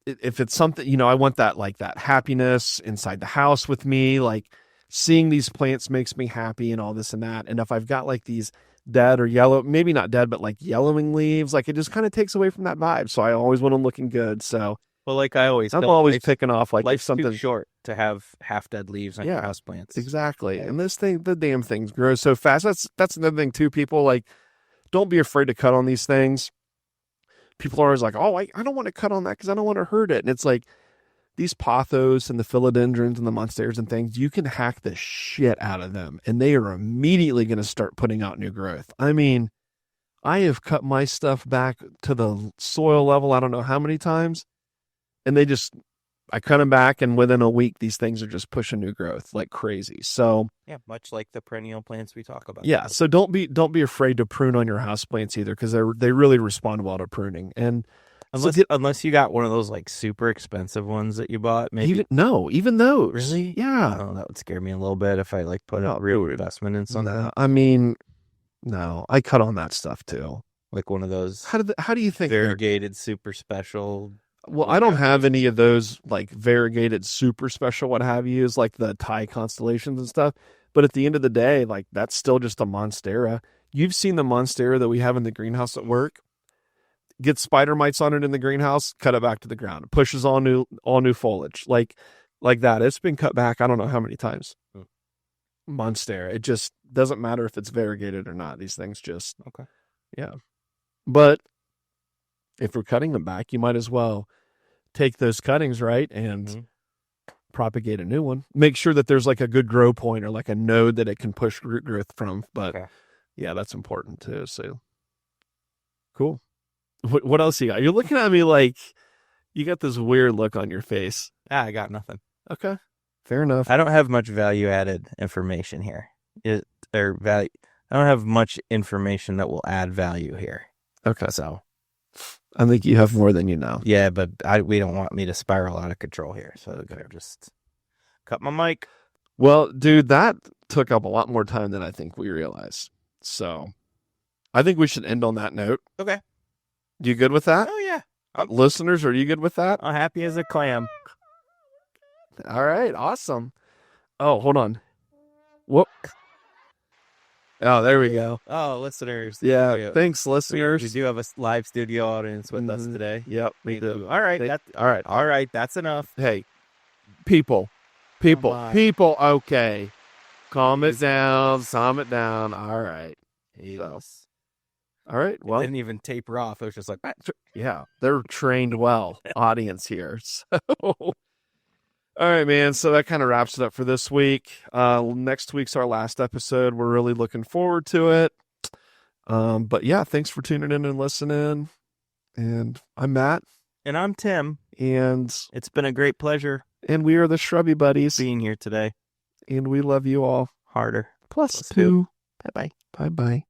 if it's something, I want that, like that happiness inside the house with me, like seeing these plants makes me happy and all this and that. And if I've got like these dead or yellow, maybe not dead, but like yellowing leaves, like it just kind of takes away from that vibe. So I always want them looking good. So well, like I'm always picking off like life's something too short to have half dead leaves on your houseplants. Exactly. And the damn things grow so fast. That's another thing too. People like, don't be afraid to cut on these things. People are always like, oh, I don't want to cut on that because I don't want to hurt it. And it's like these pothos and the philodendrons and the monsteras and things, you can hack the shit out of them and they are immediately going to start putting out new growth. I mean, I have cut my stuff back to the soil level I don't know how many times, and I cut them back, and within a week, these things are just pushing new growth like crazy. So yeah, much like the perennial plants we talk about. Yeah, so don't be afraid to prune on your houseplants either, because they really respond well to pruning. And unless you got one of those like super expensive ones that you bought, maybe even those. Really? Yeah. Oh, that would scare me a little bit if I like put a real investment in something. No, I mean, no, I cut on that stuff too. Like one of those. How do you think variegated super special? Well, I don't have any of those like variegated super special what have you, is like the Thai constellations and stuff. But at the end of the day, like that's still just a monstera. You've seen the monstera that we have in the greenhouse at work. Get spider mites on it in the greenhouse, cut it back to the ground. It pushes all new foliage. Like that. It's been cut back I don't know how many times. Monstera. It just doesn't matter if it's variegated or not. These things just okay. Yeah. But if we're cutting them back, you might as well take those cuttings, right, and propagate a new one. Make sure that there's like a good grow point or like a node that it can push root growth from. But yeah, that's important too. So cool. What else you got? You're looking at me like you got this weird look on your face. I got nothing. Okay, fair enough. I don't have much value added information here. I don't have much information that will add value here. Okay, so I think you have more than you know. Yeah, but we don't want me to spiral out of control here. So just cut my mic. Well, dude, that took up a lot more time than I think we realized. So I think we should end on that note. Okay. You good with that? Oh, yeah. Listeners, are you good with that? I'm happy as a clam. All right. Awesome. Oh, hold on. Whoop. Oh, there we go. Oh, listeners. Yeah. Thanks, listeners. We do have a live studio audience with us today. Yep. We do. All right. All right. That's enough. Hey, people. Okay. Calm it down. All right. So. All right. Well, it didn't even taper off. It was just like, yeah, they're trained well, audience here. So, all right, man. So that kind of wraps it up for this week. Next week's our last episode. We're really looking forward to it. But yeah, thanks for tuning in and listening. And I'm Matt. And I'm Tim. And it's been a great pleasure. And we are the Shrubby Buddies. Being here today. And we love you all. Harder. Plus two. Bye-bye. Bye-bye.